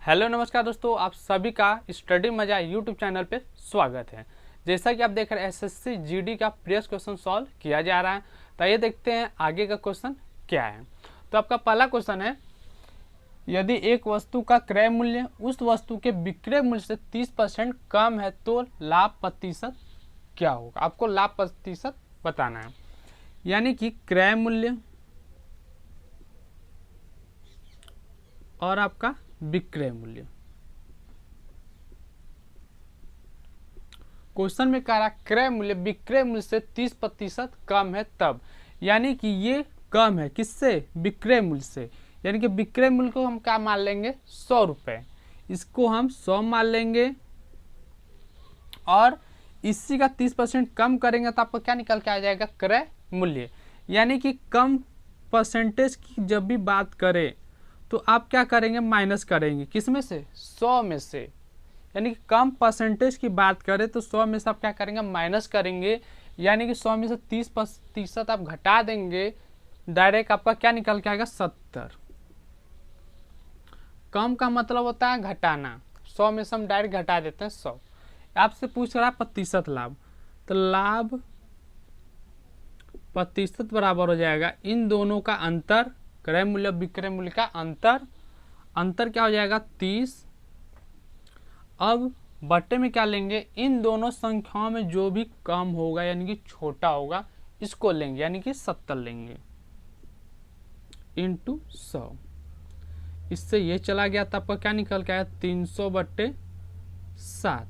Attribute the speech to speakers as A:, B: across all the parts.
A: Hello नमस्कार दोस्तों, आप सभी का स्टडी मजा यूट्यूब चैनल पे स्वागत है। जैसा कि आप देख रहे हैं एसएससी जीडी का प्रीवियस क्वेश्चन सॉल्व किया जा रहा है। तो ये देखते हैं आगे का क्वेश्चन क्या है। तो आपका पहला क्वेश्चन है, यदि एक वस्तु का क्रय मूल्य उस वस्तु के विक्रय मूल्य से 30% कम है तो लाभ प्रतिशत क्या होगा। आपको लाभ प्रतिशत बताना है, यानी कि क्रय मूल्य और आपका विक्रय मूल्य। क्वेश्चन में कह रहा क्रय मूल्य विक्रय मूल्य से 30% कम है तब, यानी कि ये कम है किससे, विक्रय मूल्य से। यानी कि विक्रय मूल्य को हम क्या मान लेंगे, 100 रुपये, इसको हम 100 मान लेंगे और इसी का 30% कम करेंगे तो आपको क्या निकल के आ जाएगा, क्रय मूल्य। यानी कि कम परसेंटेज की जब भी बात करें तो आप क्या करेंगे, माइनस करेंगे किस में से, 100 में से। यानी कि कम परसेंटेज की बात करें तो 100 में से आप क्या करेंगे, माइनस करेंगे। यानी कि 100 में से 30% आप घटा देंगे, डायरेक्ट आपका क्या निकल के आएगा, 70। कम का मतलब होता है घटाना, 100 में से हम डायरेक्ट घटा देते हैं 100। आपसे पूछ रहा है प्रतिशत लाभ, तो लाभ प्रतिशत बराबर हो जाएगा इन दोनों का अंतर, क्रय मूल्य विक्रय मूल्य का अंतर क्या हो जाएगा, 30। अब बट्टे में क्या लेंगे, इन दोनों संख्याओं में जो भी कम होगा यानी कि छोटा होगा इसको लेंगे, यानी कि 70 लेंगे इंटू 100। इससे ये चला गया तो आपका क्या निकल के आया, 300/7।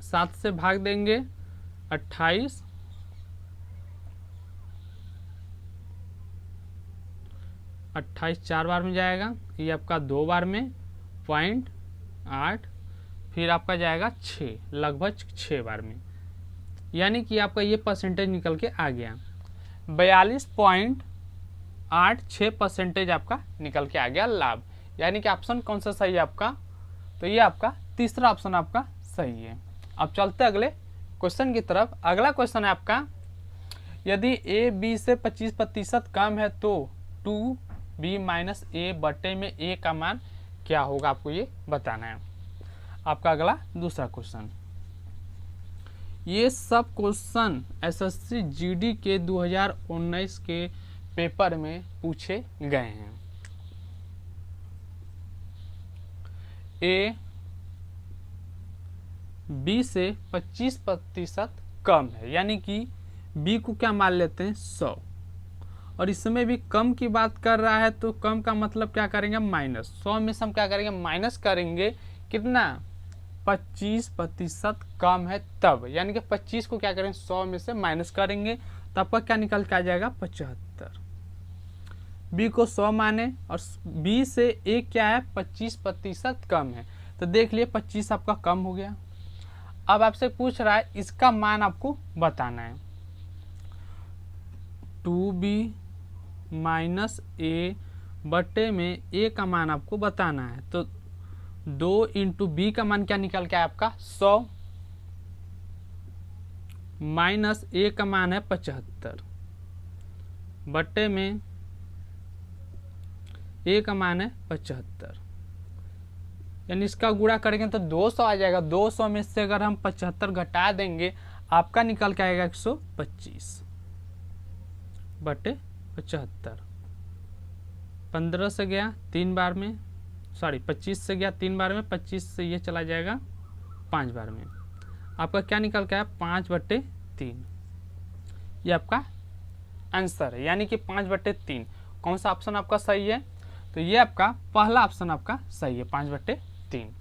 A: 7 से भाग देंगे 28, 28 4 बार में जाएगा, ये आपका 2 बार में 0.8, फिर आपका जाएगा 6, लगभग 6 बार में। यानी कि आपका ये परसेंटेज निकल के आ गया, 42.86% आपका निकल के आ गया लाभ। यानी कि ऑप्शन कौन सा सही है आपका, तो ये आपका तीसरा ऑप्शन आपका सही है। अब चलते अगले क्वेश्चन की तरफ। अगला क्वेश्चन है आपका, यदि ए बी से 25% कम है तो 2b माइनस ए बटे में ए का मान क्या होगा, आपको ये बताना है। आपका अगला दूसरा क्वेश्चन। ये सब क्वेश्चन एसएससी जीडी के 2019 के पेपर में पूछे गए हैं। ए बी से 25% कम है, यानी कि बी को क्या मान लेते हैं, 100। और इसमें भी कम की बात कर रहा है तो कम का मतलब क्या करेंगे, माइनस। 100 में से हम क्या करेंगे, माइनस करेंगे कितना, 25% कम है तब। यानी कि 25 को क्या करेंगे, 100 में से माइनस करेंगे तो आपका क्या निकल के आ जाएगा, 75। बी को 100 माने और बी से ए क्या है, 25% कम है, तो देख लिए 25 आपका कम हो गया। अब आपसे पूछ रहा है इसका मान आपको बताना है। 2b माइनस ए बटे में ए का मान आपको बताना है। तो 2 इंटू बी का मान क्या निकल के आया आपका, 100, माइनस ए का मान है 75 बटे में ए का मान है 75। यानी इसका गुणा करेंगे तो 200 आ जाएगा। 200 में से अगर हम 75 घटा देंगे आपका निकल के आएगा 125 बटे 75। 15 से गया 3 बार में, सॉरी 25 से गया 3 बार में, 25 से ये चला जाएगा 5 बार में। आपका क्या निकल के आया, 5/3। ये आपका आंसर है, यानी कि 5/3। कौन सा ऑप्शन आपका सही है, तो ये आपका पहला ऑप्शन आपका सही है, 5/3।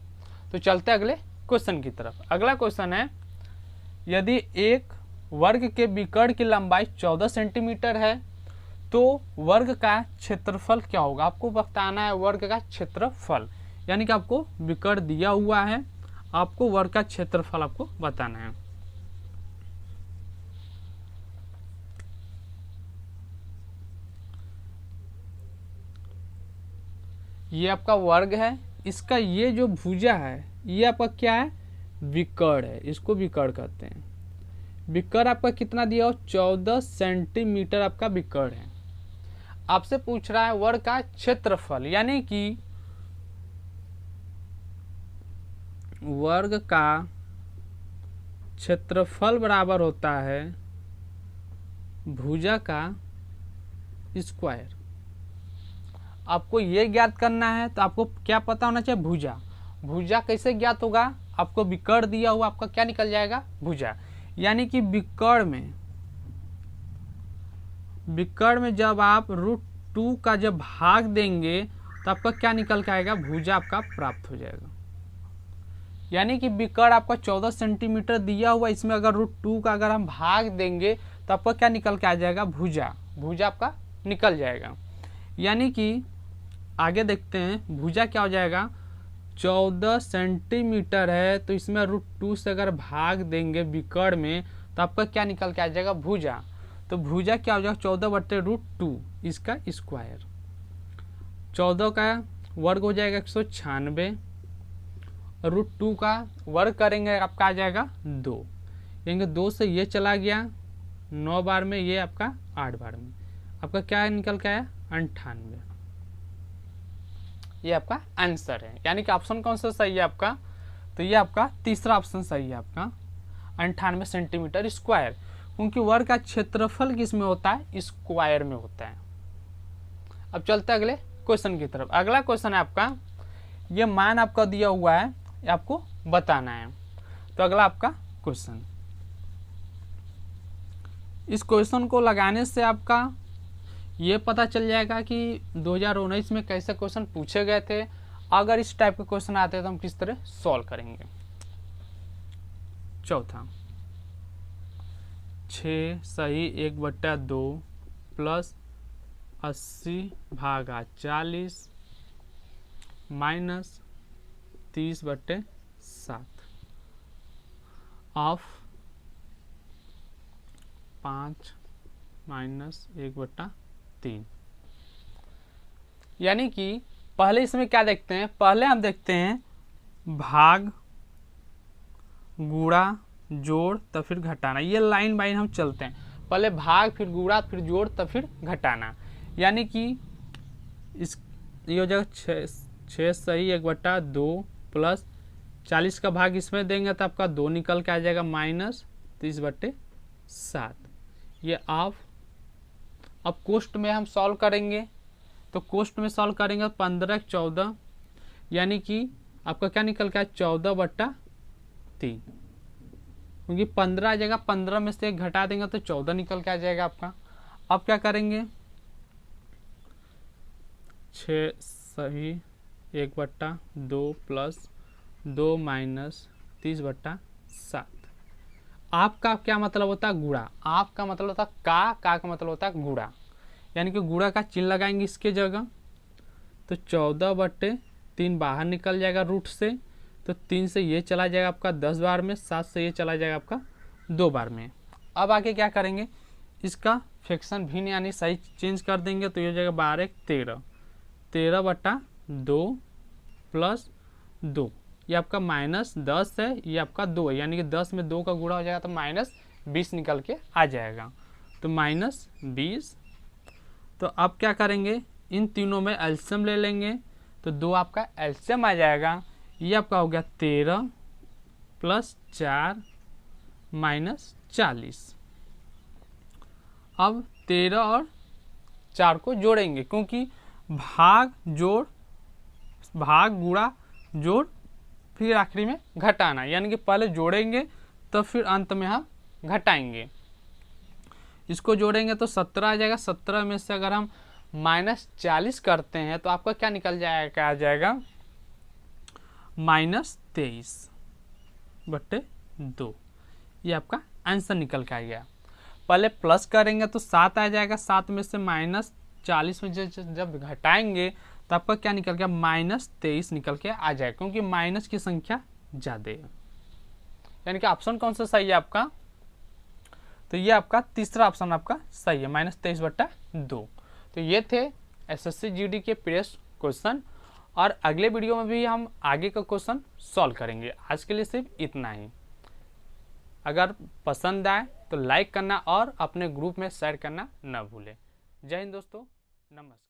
A: तो चलते अगले क्वेश्चन की तरफ। अगला क्वेश्चन है, यदि एक वर्ग के विकर्ण की लंबाई 14 सेंटीमीटर है तो वर्ग का क्षेत्रफल क्या होगा। आपको बताना है वर्ग का क्षेत्रफल, यानी कि आपको विकर्ण दिया हुआ है, आपको वर्ग का क्षेत्रफल आपको बताना है। ये आपका वर्ग है, इसका ये जो भुजा है ये आपका क्या है, विकर्ण है, इसको विकर्ण कहते हैं। विकर्ण आपका कितना दिया हो, 14 सेंटीमीटर आपका विकर्ण है। आपसे पूछ रहा है वर्ग का क्षेत्रफल, यानी कि वर्ग का क्षेत्रफल बराबर होता है भुजा का स्क्वायर। आपको ये ज्ञात करना है तो आपको क्या पता होना चाहिए, भुजा। भुजा कैसे ज्ञात होगा, आपको विकर्ण दिया हुआ आपका क्या निकल जाएगा, भुजा। यानी कि विकर्ण में जब आप √2 का जब भाग देंगे तो आपका क्या निकल के आएगा, भुजा आपका प्राप्त हो जाएगा। यानी कि विकर्ण आपका 14 सेंटीमीटर दिया हुआ, इसमें अगर √2 का अगर हम भाग देंगे तो आपका क्या निकल के आ जाएगा, भुजा। भुजा आपका निकल जाएगा। यानी कि आगे देखते हैं, भुजा क्या हो जाएगा, 14 सेंटीमीटर है तो इसमें √2 से अगर भाग देंगे विकर्ण में तो आपका क्या निकल के आ जाएगा, भुजा। तो भुजा क्या हो जाएगा, 14/√2 इसका स्क्वायर। 14 का वर्ग हो जाएगा 196, √2 का वर्ग करेंगे आपका आ जाएगा 2। यानी 2 से ये चला गया 9 बार में, ये आपका 8 बार में, आपका क्या निकल के आया, 98। ये आपका आंसर है। यानी कि ऑप्शन कौन सा सही है आपका, तो ये आपका तीसरा ऑप्शन सही है आपका, 98 सेंटीमीटर स्क्वायर। क्योंकि वर्ग का क्षेत्रफल किस में होता है, स्क्वायर में होता है। अब चलते हैं अगले क्वेश्चन की तरफ। अगला क्वेश्चन है आपका, ये मान आपका दिया हुआ है, ये आपको बताना है। तो अगला आपका क्वेश्चन, इस क्वेश्चन को लगाने से आपका ये पता चल जाएगा कि 2019 में कैसे क्वेश्चन पूछे गए थे। अगर इस टाइप के क्वेश्चन आते हैं तो हम किस तरह सॉल्व करेंगे। चौथा, 6 सही 1/2 प्लस 80/40 माइनस 30/7 ऑफ 5 माइनस 1/3। यानी कि पहले इसमें क्या देखते हैं, पहले हम देखते हैं भाग, गुणा, जोड़, तब फिर घटाना। ये लाइन बाइन हम चलते हैं, पहले भाग, फिर गुणा, फिर जोड़, तब फिर घटाना। यानी कि इस ये हो जाएगा 6 सही 1/2 प्लस 40 का भाग इसमें देंगे तो आपका 2 निकल के आ जाएगा माइनस 30/7। ये ऑफ। अब कोष्ट में हम सॉल्व करेंगे, तो कोष्ट में सॉल्व करेंगे 15 14, यानी कि आपका क्या निकल के आया 14/3। क्योंकि 15 आ जाएगा, 15 में से 1 घटा देंगे तो 14 निकल के आ जाएगा आपका। अब क्या करेंगे, 6 सही 1/2 प्लस 2 माइनस 30/7। आपका क्या मतलब होता है, गुणा। आपका मतलब होता है का मतलब होता है गुणा। यानी कि गुणा का चिन्ह लगाएंगे इसके जगह, तो 14/3 बाहर निकल जाएगा रूट से, तो 3 से ये चला जाएगा आपका 10 बार में, 7 से ये चला जाएगा आपका 2 बार में। अब आगे क्या करेंगे, इसका फ्रैक्शन भिन्न यानी सही चेंज कर देंगे, तो ये हो जाएगा 12 13, 13/2 प्लस 2, ये आपका -10 है, ये आपका 2 है। यानी कि 10 में 2 का गुणा हो जाएगा तो -20 निकल के आ जाएगा, तो -20। तो अब क्या करेंगे, इन तीनों में एलसीएम ले लेंगे, तो 2 आपका एलसीएम आ जाएगा। ये आपका हो गया 13 प्लस 4 माइनस 40। अब 13 और 4 को जोड़ेंगे, क्योंकि भाग जोड़, भाग गुणा जोड़, फिर आखिरी में घटाना। यानी कि पहले जोड़ेंगे तो फिर अंत में हम घटाएंगे। इसको जोड़ेंगे तो 17 आ जाएगा। 17 में से अगर हम -40 करते हैं तो आपका क्या निकल जाएगा, आ जाएगा -23/2। ये आपका आंसर निकल के आ गया। पहले प्लस करेंगे तो 7 आ जाएगा, 7 में से -40 में जब घटाएंगे तो आपका क्या निकल गया, -23 निकल के आ जाएगा, क्योंकि माइनस की संख्या ज़्यादा है। यानी कि ऑप्शन कौन सा सही है आपका, तो ये आपका तीसरा ऑप्शन आपका सही है, -23/2। तो ये थे एसएससी जीडी के प्रीवियस क्वेश्चन, और अगले वीडियो में भी हम आगे का क्वेश्चन सॉल्व करेंगे। आज के लिए सिर्फ इतना ही। अगर पसंद आए तो लाइक करना और अपने ग्रुप में शेयर करना न भूलें। जय हिंद दोस्तों, नमस्कार।